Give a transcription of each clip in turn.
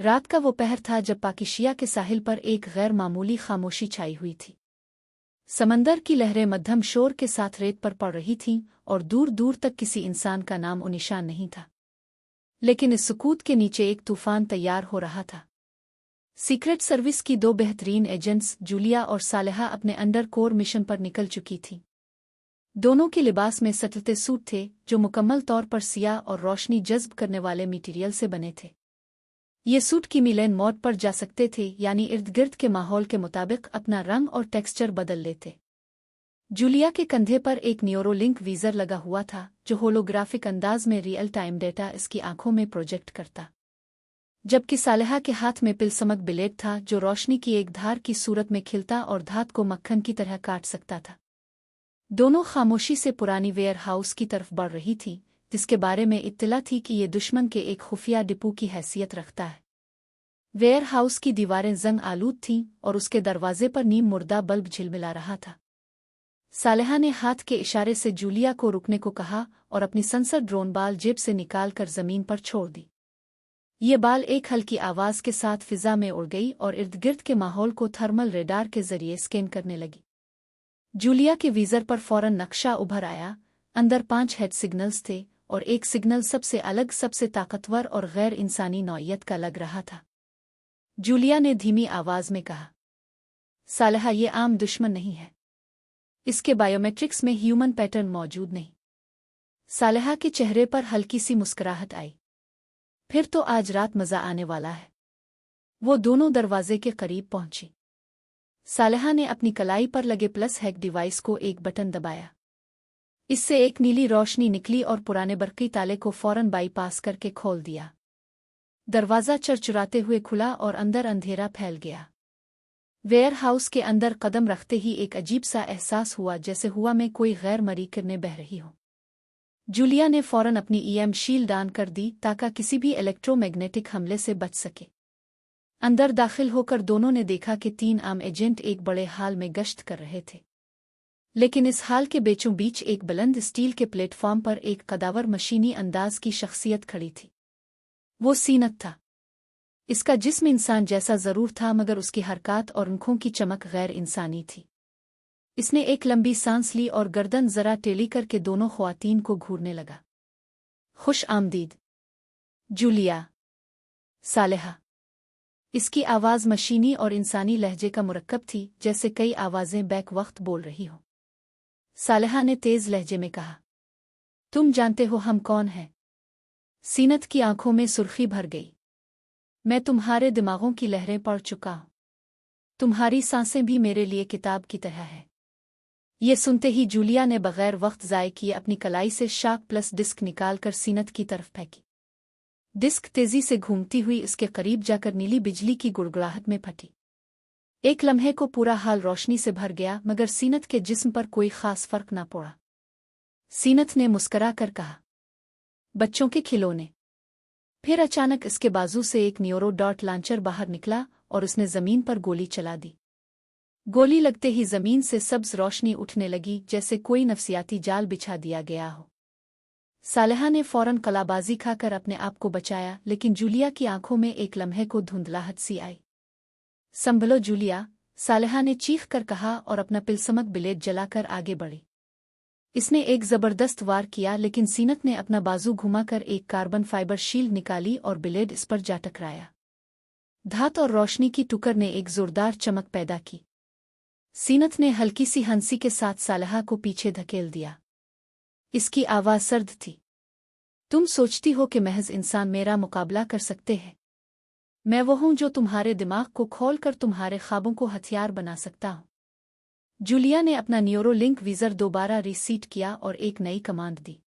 रात का वो पहर था जब पाकिशिया के साहिल पर एक गैर मामूली खामोशी छाई हुई थी। समंदर की लहरें मध्यम शोर के साथ रेत पर पड़ रही थीं और दूर दूर तक किसी इंसान का नाम और निशान नहीं था। लेकिन इस सुकूत के नीचे एक तूफान तैयार हो रहा था। सीक्रेट सर्विस की दो बेहतरीन एजेंट्स जूलिया और सालेहा अपने अंडर कोर मिशन पर निकल चुकी थीं। दोनों के लिबास में सतलते सूट थे जो मुकम्मल तौर पर सियाह और रोशनी जज्ब करने वाले मटीरियल से बने थे। ये सूट कीमिलेन मोड पर जा सकते थे, यानी इर्द गिर्द के माहौल के मुताबिक अपना रंग और टेक्सचर बदल लेते। जूलिया के कंधे पर एक न्यूरोलिंक वीजर लगा हुआ था जो होलोग्राफिक अंदाज में रियल टाइम डेटा इसकी आंखों में प्रोजेक्ट करता, जबकि सालेहा के हाथ में पिलसमक ब्लेड था जो रोशनी की एक धार की सूरत में खिलता और धात को मक्खन की तरह काट सकता था। दोनों खामोशी से पुरानी वेयर हाउस की तरफ बढ़ रही थी, जिसके बारे में इत्तला थी कि ये दुश्मन के एक खुफिया डिपो की हैसियत रखता है। वेयर हाउस की दीवारें जंग आलूद थीं और उसके दरवाजे पर नीम मुर्दा बल्ब झिलमिला रहा था। सालेहा ने हाथ के इशारे से जूलिया को रुकने को कहा और अपनी सेंसर ड्रोन बाल जेब से निकाल कर जमीन पर छोड़ दी। ये बाल एक हल्की आवाज के साथ फिजा में उड़ गई और इर्द गिर्द के माहौल को थर्मल रेडार के जरिए स्कैन करने लगी। जूलिया के वीजर पर फौरन नक्शा उभर आया। अंदर 5 हेड सिग्नल्स थे और एक सिग्नल सबसे अलग, सबसे ताकतवर और गैर इंसानी नौइयत का लग रहा था। जूलिया ने धीमी आवाज में कहा, सालेहा, ये आम दुश्मन नहीं है। इसके बायोमेट्रिक्स में ह्यूमन पैटर्न मौजूद नहीं। सालेहा के चेहरे पर हल्की सी मुस्कुराहट आई। फिर तो आज रात मजा आने वाला है। वो दोनों दरवाजे के करीब पहुंची। सालेहा ने अपनी कलाई पर लगे प्लस हैक डिवाइस को एक बटन दबाया। इससे एक नीली रोशनी निकली और पुराने बरकी ताले को फौरन बाईपास करके खोल दिया। दरवाज़ा चरचराते हुए खुला और अंदर अंधेरा फैल गया। वेयर हाउस के अंदर कदम रखते ही एक अजीब सा एहसास हुआ, जैसे हुआ में कोई गैर मरी किरणें बह रही हो। जूलिया ने फौरन अपनी ईएम शील्ड ऑन कर दी ताकि किसी भी इलेक्ट्रोमैग्नेटिक हमले से बच सके। अंदर दाखिल होकर दोनों ने देखा कि 3 आम एजेंट एक बड़े हाल में गश्त कर रहे थे। लेकिन इस हाल के बीचों बीच एक बुलंद स्टील के प्लेटफॉर्म पर एक कदावर मशीनी अंदाज की शख्सियत खड़ी थी। वो सीनत था। इसका जिस्म इंसान जैसा जरूर था, मगर उसकी हरकत और आंखों की चमक गैर इंसानी थी। इसने एक लंबी सांस ली और गर्दन जरा टेली करके दोनों ख्वातीन को घूरने लगा। खुश आमदीद जूलिया, सालेहा। इसकी आवाज़ मशीनी और इंसानी लहजे का मुरक्कब थी, जैसे कई आवाज़ें बैक वक्त बोल रही हो। सालेहा ने तेज लहजे में कहा, तुम जानते हो हम कौन हैं? सीनत की आंखों में सुर्खी भर गई। मैं तुम्हारे दिमागों की लहरें पढ़ चुका हूं। तुम्हारी सांसें भी मेरे लिए किताब की तरह है। ये सुनते ही जूलिया ने बगैर वक्त ज़ाय किए अपनी कलाई से शाक प्लस डिस्क निकालकर सीनत की तरफ फेंकी। डिस्क तेजी से घूमती हुई इसके करीब जाकर नीली बिजली की गुड़गुड़ाहट में फटी। एक लम्हे को पूरा हाल रोशनी से भर गया, मगर सीनत के जिस्म पर कोई खास फर्क न पड़ा। सीनत ने मुस्करा कर कहा, बच्चों के खिलौने। फिर अचानक इसके बाजू से एक न्यूरो डॉट लॉन्चर बाहर निकला और उसने जमीन पर गोली चला दी। गोली लगते ही जमीन से सब्ज रोशनी उठने लगी, जैसे कोई नफसियाती जाल बिछा दिया गया हो। सालेहा ने फौरन कलाबाजी खाकर अपने आप को बचाया, लेकिन जूलिया की आंखों में एक लम्हे को धुंधलाहट सी आई। संभलो जूलिया, सालेहा ने चीख कर कहा और अपना पिलसमक ब्लेड जलाकर आगे बढ़ी। इसने एक जबरदस्त वार किया, लेकिन सीनत ने अपना बाजू घुमाकर एक कार्बन फाइबर शील्ड निकाली और ब्लेड इस पर जा टकराया। धात और रोशनी की टुकर ने एक जोरदार चमक पैदा की। सीनत ने हल्की सी हंसी के साथ सालेहा को पीछे धकेल दिया। इसकी आवाज़ सर्द थी। तुम सोचती हो कि महज इंसान मेरा मुकाबला कर सकते हैं? मैं वो हूं जो तुम्हारे दिमाग को खोलकर तुम्हारे ख्वाबों को हथियार बना सकता हूं। जूलिया ने अपना न्यूरोलिंक वीजर दोबारा रीसीट किया और एक नई कमांड दी,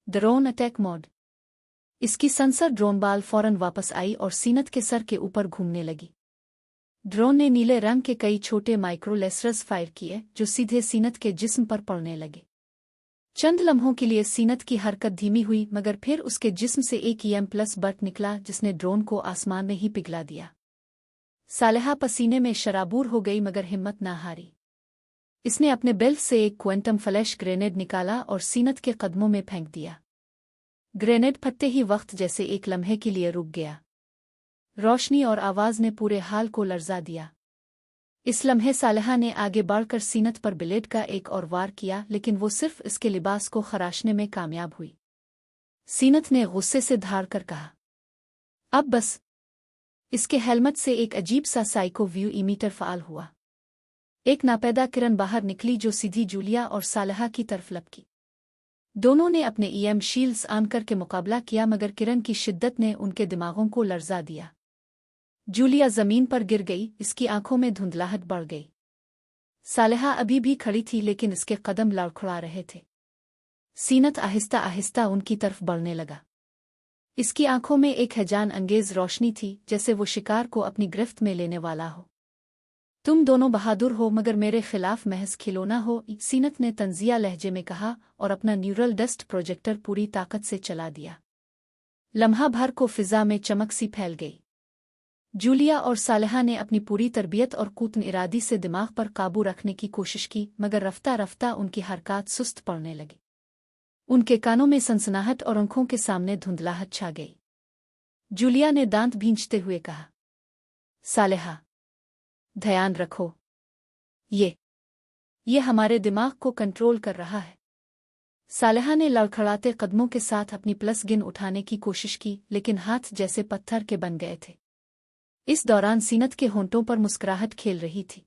ड्रोन अटैक मोड। इसकी सेंसर ड्रोन बाल फौरन वापस आई और सीनत के सर के ऊपर घूमने लगी। ड्रोन ने नीले रंग के कई छोटे माइक्रो लेसर्स फायर किए जो सीधे सीनत के जिस्म पर पड़ने लगे। चंद लम्हों के लिए सीनत की हरकत धीमी हुई, मगर फिर उसके जिस्म से एक ईएम प्लस बट निकला जिसने ड्रोन को आसमान में ही पिघला दिया। सालेहा पसीने में शराबूर हो गई, मगर हिम्मत ना हारी। इसने अपने बेल्ट से एक क्वांटम फ्लैश ग्रेनेड निकाला और सीनत के कदमों में फेंक दिया। ग्रेनेड फटते ही वक्त जैसे एक लम्हे के लिए रुक गया। रोशनी और आवाज़ ने पूरे हाल को लर्जा दिया। इस लम्हे सालेहा ने आगे बढ़कर सीनत पर ब्लेड का एक और वार किया, लेकिन वो सिर्फ इसके लिबास को खराशने में कामयाब हुई। सीनत ने गुस्से से धार कर कहा, अब बस। इसके हेलमेट से एक अजीब सा साइको व्यू इमीटर फ़ाल हुआ। एक नापैदा किरण बाहर निकली जो सीधी जूलिया और सालेहा की तरफ लपकी। दोनों ने अपने ईएम शील्ड्स ऑन करके मुकाबला किया, मगर किरण की शिद्दत ने उनके दिमागों को लर्जा दिया। जूलिया जमीन पर गिर गई, इसकी आंखों में धुंधलाहट बढ़ गई। सालेहा अभी भी खड़ी थी, लेकिन इसके कदम लड़खड़ा रहे थे। सीनत आहिस्ता आहिस्ता उनकी तरफ बढ़ने लगा। इसकी आंखों में एक हैजान अंगेज रोशनी थी, जैसे वो शिकार को अपनी गिरफ्त में लेने वाला हो। तुम दोनों बहादुर हो, मगर मेरे खिलाफ महज खिलौना हो, सीनत ने तंजिया लहजे में कहा और अपना न्यूरल डस्ट प्रोजेक्टर पूरी ताकत से चला दिया। लम्हा भर को फिजा में चमक सी फैल गई। जूलिया और सालेहा ने अपनी पूरी तरबियत और कूतन इरादी से दिमाग पर काबू रखने की कोशिश की, मगर रफ्ता रफ्ता उनकी हरकत सुस्त पड़ने लगी। उनके कानों में सनसनाहट और आंखों के सामने धुंधलाहट छा गई। जूलिया ने दांत भींचते हुए कहा, सालेहा, ध्यान रखो, ये हमारे दिमाग को कंट्रोल कर रहा है। सालेहा ने लड़खड़ाते कदमों के साथ अपनी प्लस गिन उठाने की कोशिश की, लेकिन हाथ जैसे पत्थर के बन गए थे। इस दौरान सीनत के होंठों पर मुस्कुराहट खेल रही थी।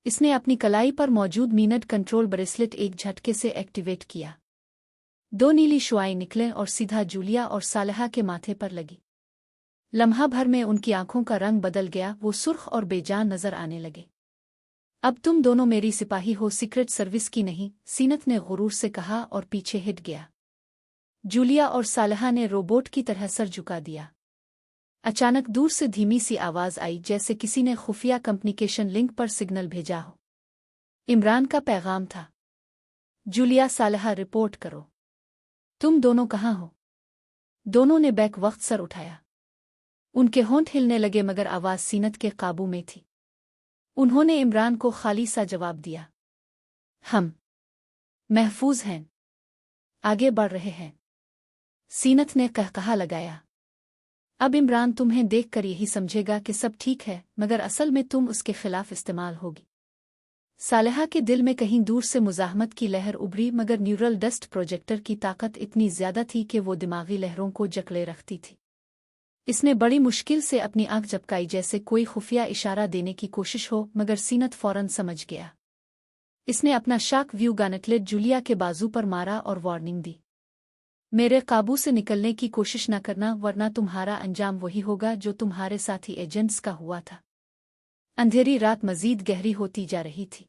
इसने अपनी कलाई पर मौजूद मीनट कंट्रोल ब्रेसलेट एक झटके से एक्टिवेट किया। 2 नीली शुआएं निकले और सीधा जूलिया और सालेहा के माथे पर लगी। लम्हा भर में उनकी आंखों का रंग बदल गया, वो सुर्ख और बेजान नजर आने लगे। अब तुम दोनों मेरी सिपाही हो, सीक्रेट सर्विस की नहीं, सीनत ने गुरूर से कहा और पीछे हिट गया। जूलिया और सालेहा ने रोबोट की तरह सर झुका दिया। अचानक दूर से धीमी सी आवाज आई, जैसे किसी ने खुफिया कम्युनिकेशन लिंक पर सिग्नल भेजा हो। इमरान का पैगाम था, जूलिया, सालेहा, रिपोर्ट करो। तुम दोनों कहाँ हो? दोनों ने बैक वक्त सर उठाया। उनके होंठ हिलने लगे, मगर आवाज सीनत के काबू में थी। उन्होंने इमरान को खाली सा जवाब दिया, हम महफूज हैं, आगे बढ़ रहे हैं। सीनत ने कहकहा लगाया, अब इमरान तुम्हें देखकर यही समझेगा कि सब ठीक है, मगर असल में तुम उसके खिलाफ इस्तेमाल होगी। सालेहा के दिल में कहीं दूर से मुजाहमत की लहर उभरी, मगर न्यूरल डस्ट प्रोजेक्टर की ताकत इतनी ज्यादा थी कि वो दिमागी लहरों को जकड़े रखती थी। इसने बड़ी मुश्किल से अपनी आंख झपकाई, जैसे कोई खुफिया इशारा देने की कोशिश हो, मगर सीनत फौरन समझ गया। इसने अपना शाक व्यू गानटलेट जूलिया के बाजू पर मारा और वार्निंग दी, मेरे काबू से निकलने की कोशिश न करना, वरना तुम्हारा अंजाम वही होगा जो तुम्हारे साथी एजेंट्स का हुआ था। अंधेरी रात मजीद गहरी होती जा रही थी।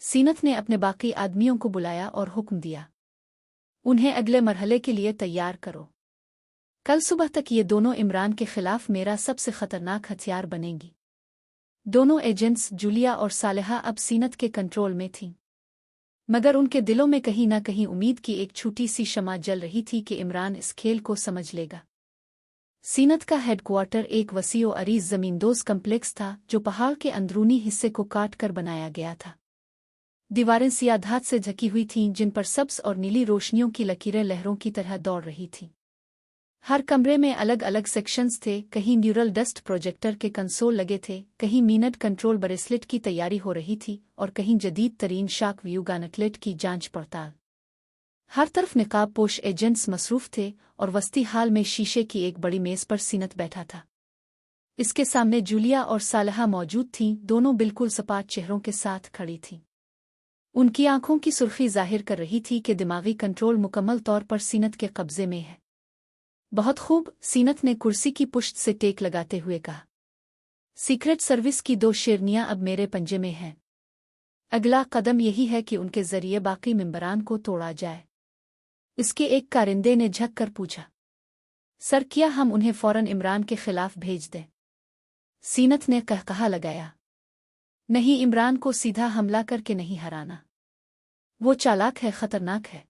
सीनत ने अपने बाकी आदमियों को बुलाया और हुक्म दिया, उन्हें अगले मरहले के लिए तैयार करो। कल सुबह तक ये दोनों इमरान के खिलाफ मेरा सबसे खतरनाक हथियार बनेंगी। दोनों एजेंट्स जूलिया और सालेहा अब सीनत के कंट्रोल में थीं, मगर उनके दिलों में कहीं न कहीं उम्मीद की एक छोटी सी शमा जल रही थी कि इमरान इस खेल को समझ लेगा। सीनत का हेडक्वार्टर एक वसीओ अरीज जमींदोज कम्प्लेक्स था, जो पहाड़ के अंदरूनी हिस्से को काट कर बनाया गया था। दीवारें सियाह धात से ढकी हुई थीं, जिन पर सब्ज और नीली रोशनियों की लकीरें लहरों की तरह दौड़ रही थीं। हर कमरे में अलग अलग सेक्शंस थे, कहीं न्यूरल डस्ट प्रोजेक्टर के कंसोल लगे थे, कहीं मीनट कंट्रोल ब्रेसलेट की तैयारी हो रही थी, और कहीं जदीद तरीन शाक व्यू गानटलेट की जांच पड़ताल। हर तरफ निकाब पोश एजेंट्स मसरूफ थे, और वस्ती हाल में शीशे की एक बड़ी मेज पर सीनत बैठा था। इसके सामने जूलिया और सालेहा मौजूद थीं, दोनों बिल्कुल सपाट चेहरों के साथ खड़ी थीं। उनकी आंखों की सुर्खी जाहिर कर रही थी कि दिमागी कंट्रोल मुकम्मल तौर पर सीनत के कब्जे में है। बहुत खूब, सीनत ने कुर्सी की पुश्त से टेक लगाते हुए कहा, सीक्रेट सर्विस की 2 शेरनियां अब मेरे पंजे में हैं। अगला कदम यही है कि उनके जरिए बाकी मेंबरान को तोड़ा जाए। इसके एक कारिंदे ने झक कर पूछा, सर, क्या हम उन्हें फौरन इमरान के खिलाफ भेज दें? सीनत ने कहकहा लगाया, नहीं, इमरान को सीधा हमला करके नहीं हराना। वो चालाक है, खतरनाक है।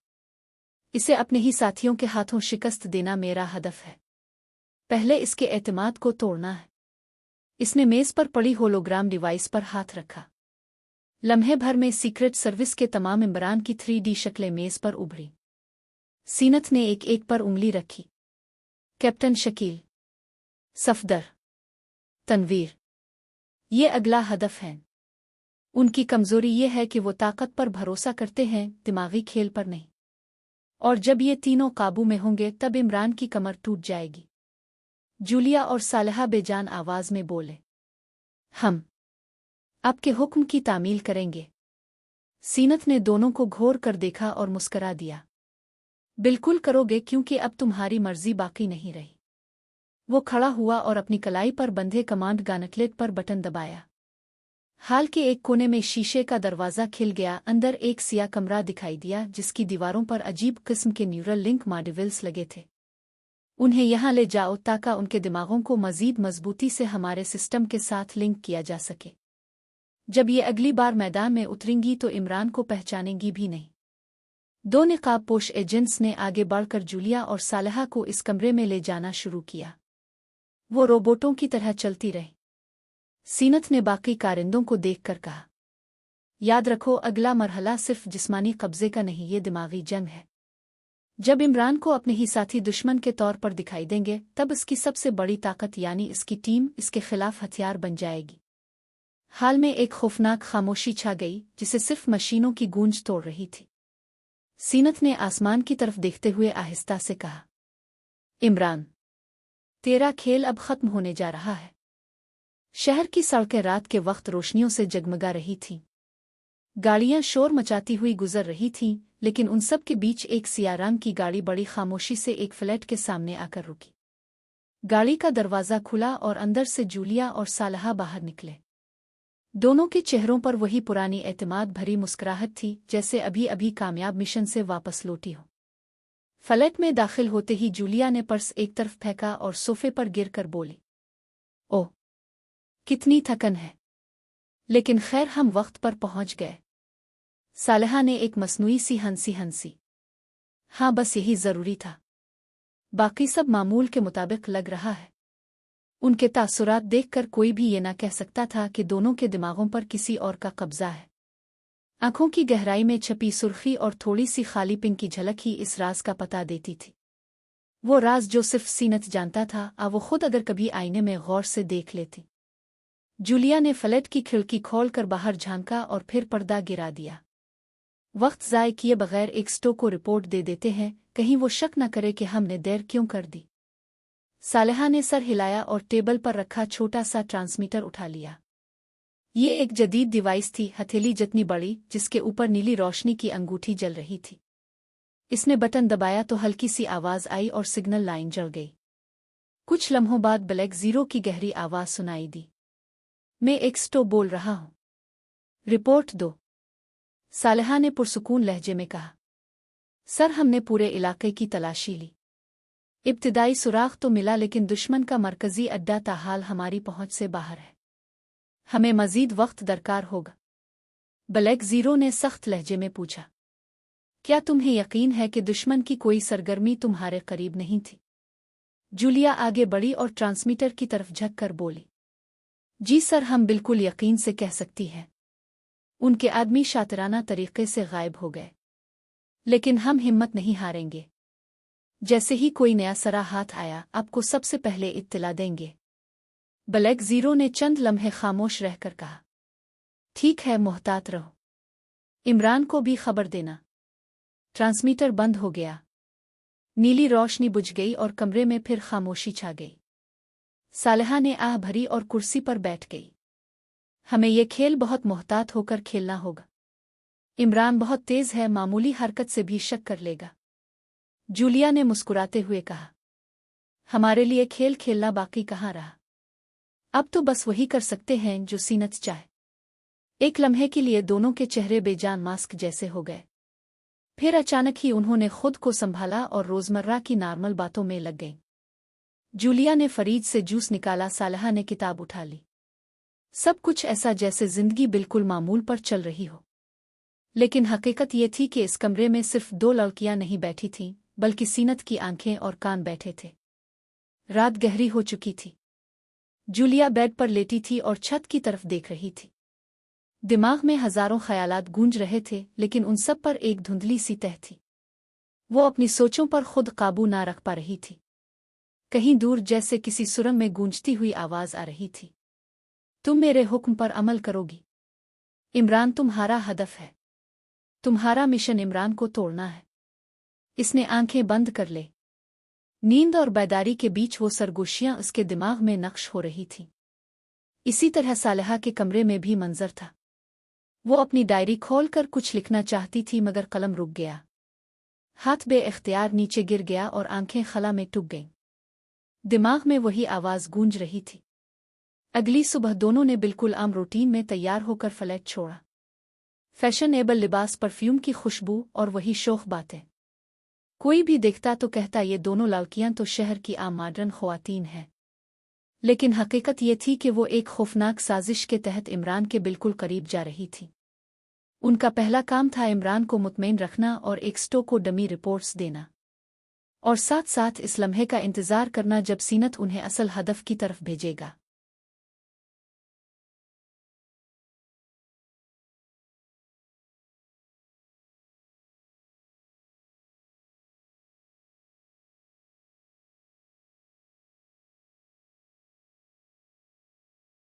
इसे अपने ही साथियों के हाथों शिकस्त देना मेरा हदफ है। पहले इसके एतमाद को तोड़ना है। इसने मेज पर पड़ी होलोग्राम डिवाइस पर हाथ रखा। लम्हे भर में सीक्रेट सर्विस के तमाम मेंबरान की 3D शक्लें मेज पर उभरी। सीनत ने एक एक पर उंगली रखी। कैप्टन शकील, सफदर, तनवीर, ये अगला हदफ है। उनकी कमजोरी ये है कि वो ताकत पर भरोसा करते हैं, दिमागी खेल पर नहीं। और जब ये तीनों काबू में होंगे तब इमरान की कमर टूट जाएगी। जूलिया और सालेहा बेजान आवाज में बोले, हम आपके हुक्म की तामील करेंगे। सीनत ने दोनों को घोर कर देखा और मुस्करा दिया। बिल्कुल करोगे, क्योंकि अब तुम्हारी मर्जी बाकी नहीं रही। वो खड़ा हुआ और अपनी कलाई पर बंधे कमांड गानकलेट पर बटन दबाया। हाल के एक कोने में शीशे का दरवाज़ा खिल गया। अंदर एक सिया कमरा दिखाई दिया जिसकी दीवारों पर अजीब किस्म के न्यूरल लिंक मॉड्यूल्स लगे थे। उन्हें यहाँ ले जाओ ताकि उनके दिमागों को मजीद मजबूती से हमारे सिस्टम के साथ लिंक किया जा सके। जब ये अगली बार मैदान में उतरेंगी तो इमरान को पहचानेंगी भी नहीं। दो निकाब पोश एजेंट्स ने आगे बढ़कर जूलिया और सालेहा को इस कमरे में ले जाना शुरू किया। वो रोबोटों की तरह चलती रही। सीनत ने बाकी कारिंदों को देखकर कहा, याद रखो, अगला मरहला सिर्फ जिस्मानी कब्जे का नहीं, ये दिमागी जंग है। जब इमरान को अपने ही साथी दुश्मन के तौर पर दिखाई देंगे तब इसकी सबसे बड़ी ताकत यानी इसकी टीम इसके खिलाफ हथियार बन जाएगी। हाल में एक खौफनाक खामोशी छा गई जिसे सिर्फ मशीनों की गूंज तोड़ रही थी। सीनत ने आसमान की तरफ देखते हुए आहिस्ता से कहा, इमरान, तेरा खेल अब खत्म होने जा रहा है। शहर की सड़कें रात के वक्त रोशनियों से जगमगा रही थीं। गाड़ियां शोर मचाती हुई गुजर रही थीं, लेकिन उन सब के बीच एक सिया रंग की गाड़ी बड़ी खामोशी से एक फ्लैट के सामने आकर रुकी। गाड़ी का दरवाज़ा खुला और अंदर से जूलिया और सालेहा बाहर निकले। दोनों के चेहरों पर वही पुरानी एतमाद भरी मुस्कुराहट थी, जैसे अभी अभी कामयाब मिशन से वापस लौटी हो। फ्लैट में दाखिल होते ही जूलिया ने पर्स एक तरफ फेंका और सोफे पर गिरकर बोली, ओह, कितनी थकन है, लेकिन खैर हम वक्त पर पहुंच गए। सालेहा ने एक मसनूई सी हंसी। हाँ, बस यही जरूरी था। बाकी सब मामूल के मुताबिक लग रहा है। उनके तासुरात देखकर कोई भी ये ना कह सकता था कि दोनों के दिमागों पर किसी और का कब्जा है। आंखों की गहराई में छपी सुर्खी और थोड़ी सी खाली पिंक की झलक ही इस राज का पता देती थी। वो राज जो सिर्फ सीनत जानता था, वो खुद अगर कभी आईने में गौर से देख लेती। जूलिया ने फ्लैट की खिड़की खोलकर बाहर झांका और फिर पर्दा गिरा दिया। वक्त ज़ाय किए बगैर एक स्टो को रिपोर्ट दे देते हैं, कहीं वो शक न करे कि हमने देर क्यों कर दी। सालेहा ने सर हिलाया और टेबल पर रखा छोटा सा ट्रांसमीटर उठा लिया। ये एक जदीद डिवाइस थी, हथेली जितनी बड़ी, जिसके ऊपर नीली रोशनी की अंगूठी जल रही थी। इसने बटन दबाया तो हल्की सी आवाज आई और सिग्नल लाइन जल गई। कुछ लम्हों बाद ब्लैक जीरो की गहरी आवाज सुनाई दी, मैं एक स्टो बोल रहा हूँ, रिपोर्ट दो। सालेहा ने पुरसुकून लहजे में कहा, सर, हमने पूरे इलाके की तलाशी ली। इब्तिदाई सुराग तो मिला, लेकिन दुश्मन का मरकजी अड्डा ताहाल हमारी पहुंच से बाहर है। हमें मजीद वक्त दरकार होगा। ब्लैक जीरो ने सख्त लहजे में पूछा, क्या तुम्हें यकीन है कि दुश्मन की कोई सरगर्मी तुम्हारे करीब नहीं थी? जूलिया आगे बढ़ी और ट्रांसमीटर की तरफ झक कर बोली, जी सर, हम बिल्कुल यकीन से कह सकती हैं। उनके आदमी शातिराना तरीके से गायब हो गए, लेकिन हम हिम्मत नहीं हारेंगे। जैसे ही कोई नया सरा हाथ आया, आपको सबसे पहले इत्तला देंगे। ब्लैक जीरो ने चंद लम्हे खामोश रहकर कहा, ठीक है, मोहतात रहो। इमरान को भी खबर देना। ट्रांसमीटर बंद हो गया। नीली रोशनी बुझ गई और कमरे में फिर खामोशी छा गई। सालेहा ने आह भरी और कुर्सी पर बैठ गई। हमें ये खेल बहुत मोहतात होकर खेलना होगा। इमरान बहुत तेज है, मामूली हरकत से भी शक कर लेगा। जूलिया ने मुस्कुराते हुए कहा, हमारे लिए खेल खेलना बाकी कहाँ रहा। अब तो बस वही कर सकते हैं जो सीनत चाहे। एक लम्हे के लिए दोनों के चेहरे बेजान मास्क जैसे हो गए। फिर अचानक ही उन्होंने खुद को संभाला और रोजमर्रा की नॉर्मल बातों में लग गईं। जूलिया ने फरीज से जूस निकाला, सालेहा ने किताब उठा ली। सब कुछ ऐसा जैसे जिंदगी बिल्कुल मामूल पर चल रही हो। लेकिन हकीकत ये थी कि इस कमरे में सिर्फ दो लड़कियां नहीं बैठी थीं, बल्कि सीनत की आंखें और कान बैठे थे। रात गहरी हो चुकी थी। जूलिया बेड पर लेटी थी और छत की तरफ देख रही थी। दिमाग में हजारों ख्यालात गूंज रहे थे, लेकिन उन सब पर एक धुंधली सी तह थी। वो अपनी सोचों पर खुद काबू ना रख पा रही थी। कहीं दूर जैसे किसी सुरंग में गूंजती हुई आवाज आ रही थी। तुम मेरे हुक्म पर अमल करोगी इमरान, तुम्हारा हदफ है, तुम्हारा मिशन इमरान को तोड़ना है। इसने आंखें बंद कर ले। नींद और बेदारी के बीच वो सरगोशियां उसके दिमाग में नक्श हो रही थीं। इसी तरह सालेहा के कमरे में भी मंजर था। वो अपनी डायरी खोलकर कुछ लिखना चाहती थी मगर कलम रुक गया। हाथ बे-इख्तियार नीचे गिर गया और आंखें खला में टूट गईं। दिमाग में वही आवाज गूंज रही थी। अगली सुबह दोनों ने बिल्कुल आम रूटीन में तैयार होकर फ्लैट छोड़ा। फैशनेबल लिबास, परफ्यूम की खुशबू और वही शौख बातें। कोई भी देखता तो कहता ये दोनों लड़कियां तो शहर की आम मॉडर्न ख्वातीन हैं। लेकिन हकीकत ये थी कि वो एक खौफनाक साजिश के तहत इमरान के बिल्कुल करीब जा रही थी। उनका पहला काम था इमरान को मुतमईन रखना और एक स्टो को डमी रिपोर्ट्स देना, और साथ साथ इस लम्हे का इंतजार करना जब सीनत उन्हें असल हदफ की तरफ भेजेगा।